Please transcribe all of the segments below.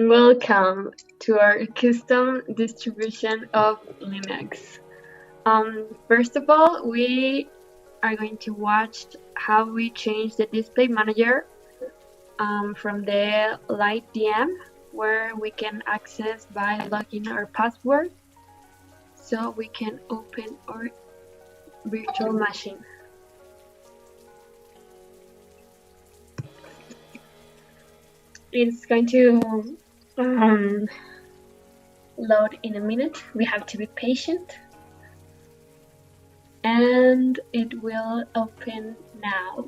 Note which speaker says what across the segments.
Speaker 1: Welcome to our custom distribution of Linux. First of all, we are going to watch how we change the display manager from the Light DM, where we can access by logging our password so we can open our virtual machine. It's going to load in a minute. We have to be patient. And it will open now.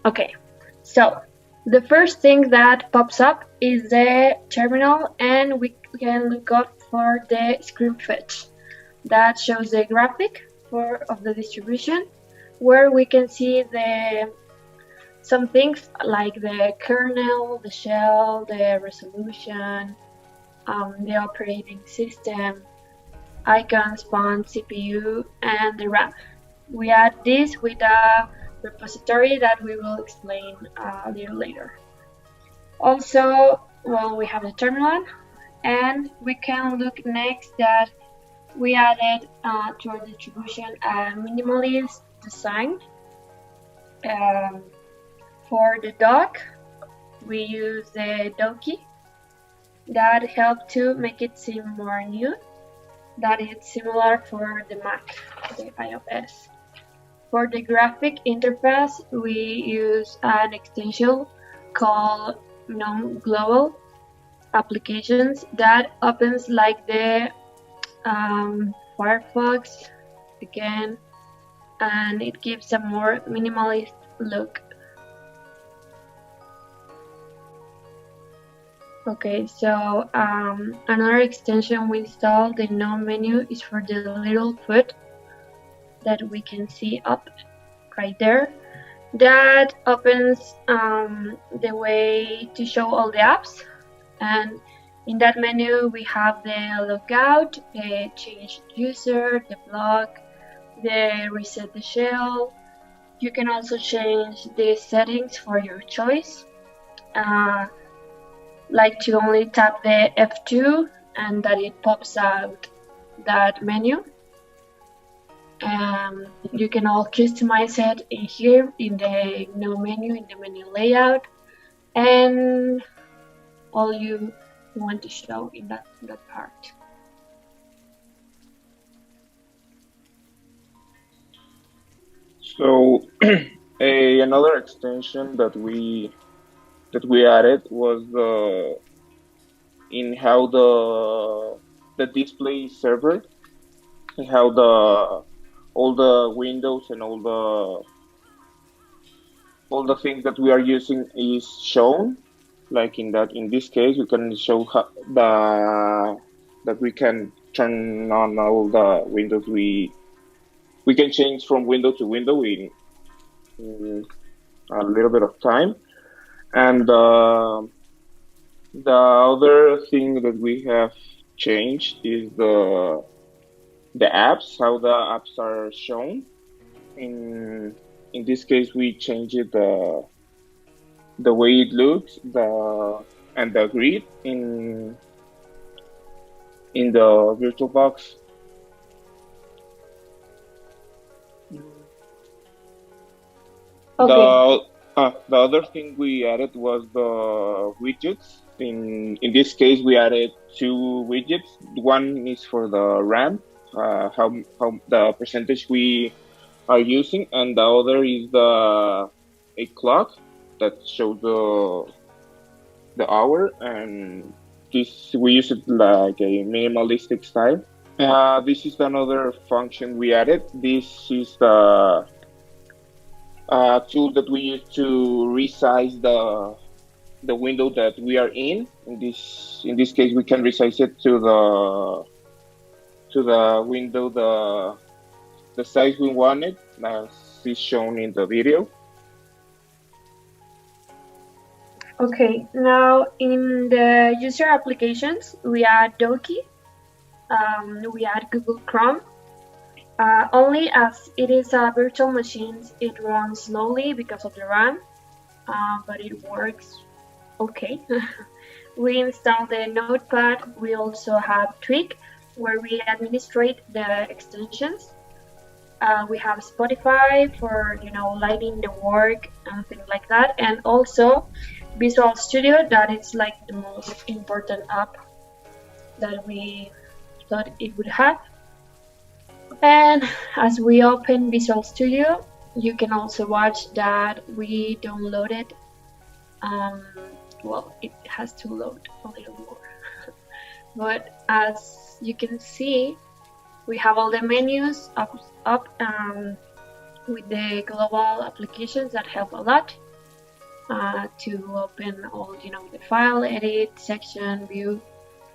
Speaker 1: Okay, so the first thing that pops up is the terminal, and we can look up for the screen fetch that shows the graphic of the distribution, where we can see some things like the kernel, the shell, the resolution, the operating system, icons, font, CPU, and the RAM. We add this with a repository that we will explain a little later. Also, we have the terminal, and we can look next that we added to our distribution a minimalist design. For the dock, we use the docky that helped to make it seem more new. That is similar for the Mac, the iOS. For the graphic interface, we use an extension called non-global applications that opens like the Firefox again, and it gives a more minimalist look. Okay, so another extension we installed, the Gnome menu, is for the little foot that we can see up right there. That opens the way to show all the apps, and in that menu we have the logout, the change user, the block, the reset the shell. You can also change the settings for your choice. Like to only tap the F2 and that it pops out that menu. You can all customize it in here in the GNOME menu, in the menu layout, and all you want to show in that part.
Speaker 2: So another extension that we added was in how the display is served, and how all the windows and all the things that we are using is shown. Like in this case, we can show that we can turn on all the windows. We can change from window to window in a little bit of time. And the other thing that we have changed is the apps, how the apps are shown. In this case, we changed it the way it looks, and the grid in the VirtualBox.
Speaker 1: Okay.
Speaker 2: The other thing we added was the widgets. In this case, we added two widgets. One is for the RAM, how the percentage we are using, and the other is a clock that shows the hour. And this we use it like a minimalistic style. This is another function we added. This is the tool that we use to resize the window that we are in. In this case, we can resize it to the window the size we want it, as is shown in the video.
Speaker 1: Okay, now in the user applications, we add Doki, we add Google Chrome. Only as it is a virtual machine, it runs slowly because of the RAM, but it works Okay. We install the notepad. We also have Tweak, where we administrate the extensions. We have Spotify for lighting the work and things like that, and also Visual Studio. That is like the most important app that we thought it would have. And as we open Visual Studio, you can also watch that we downloaded. Um, well, it has to load a little more, but as you can see, we have all the menus up with the global applications that help a lot to open all the file, edit, section, view,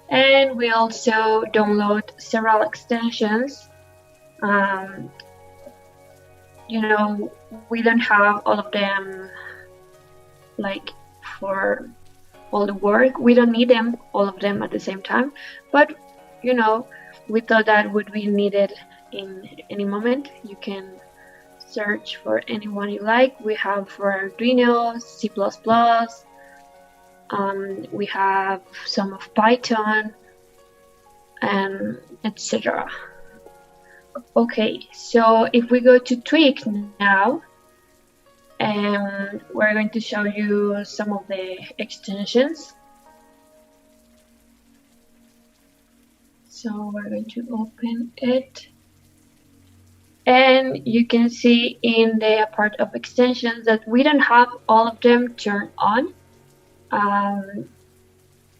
Speaker 1: and we also download several extensions. Um, we don't have all of them like for all the work. We don't need them, all of them at the same time, but we thought that would be needed in any moment. You can search for anyone you like. We have for Arduino, C++, we have some of Python, and etc. Okay, so if we go to Tweak now, and we're going to show you some of the extensions. So we're going to open it. And you can see in the part of extensions that we don't have all of them turned on.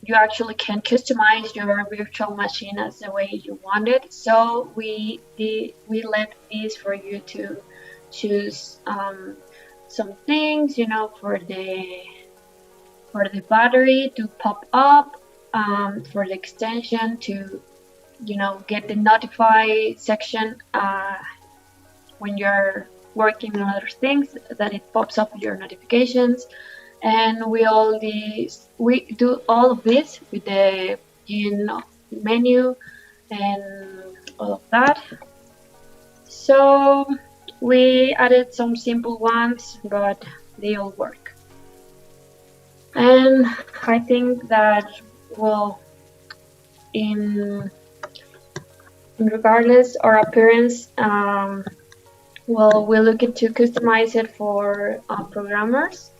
Speaker 1: You actually can customize your virtual machine as the way you want it. So we left this for you to choose some things, for the battery to pop up, for the extension to get the notify section when you're working on other things, that it pops up your notifications. And we do all of this with the menu and all of that. So we added some simple ones, but they all work. And I think that, well, in regardless our appearance, we're looking to customize it for programmers.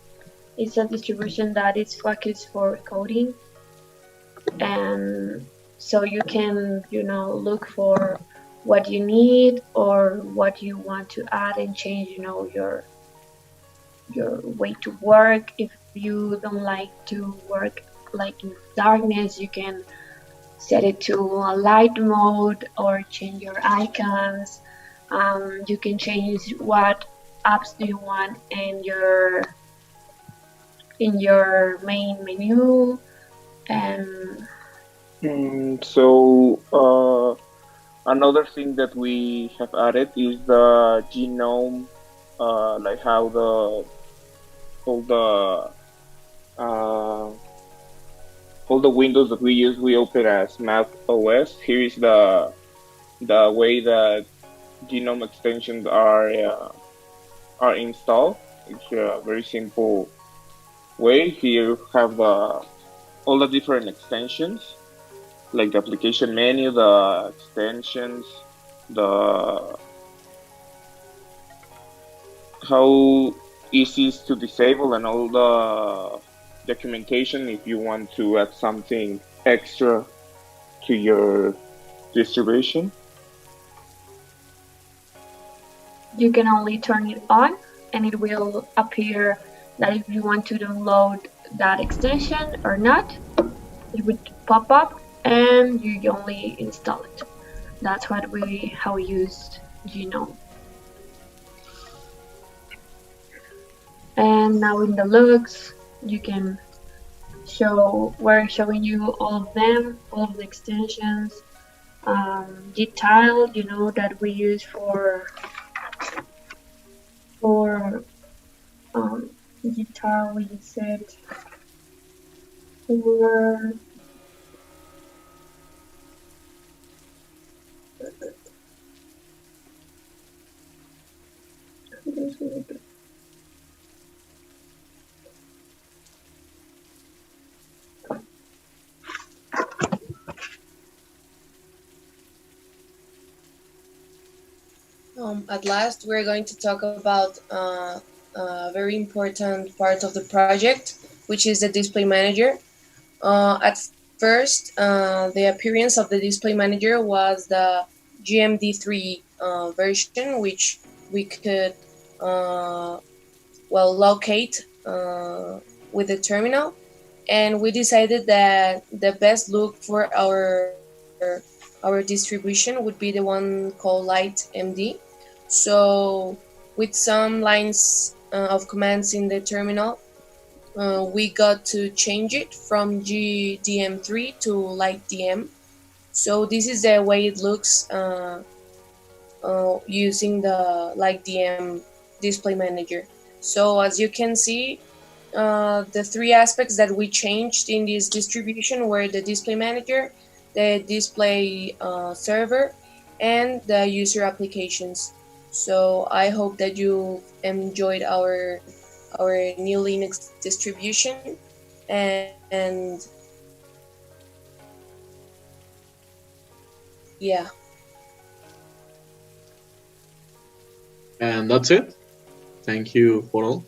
Speaker 1: It's a distribution that is focused for coding, and so you can look for what you need or what you want to add and change your way to work. If you don't like to work like in darkness, you can set it to a light mode or change your icons. You can change what apps do you want in your main menu. And
Speaker 2: So another thing that we have added is the genome, like how all the uh, all the windows that we use we open as Mac OS. Here is the way that genome extensions are installed. It's a very simple way. Here you have all the different extensions, like the application menu, the extensions, the how easy is to disable, and all the documentation if you want to add something extra to your distribution.
Speaker 1: you can only turn it on, and it will appear that if you want to download that extension or not, it would pop up and you only install it. That's how we used Genome. And now in the looks, you can we're showing you all of them, all of the extensions. Gtile, that we use for guitar, we said for
Speaker 3: At last, we're going to talk about a very important part of the project, which is the display manager. At first, the appearance of the display manager was the GMD3 version, which we could locate with the terminal, and we decided that the best look for our distribution would be the one called Light MD. So with some lines of commands in the terminal, we got to change it from GDM3 to Light DM. So this is the way it looks using the Light DM display manager. So as you can see, the three aspects that we changed in this distribution were the display manager, the display server, and the user applications. So I hope that you enjoyed our new Linux distribution, and yeah.
Speaker 4: And that's it. Thank you for all.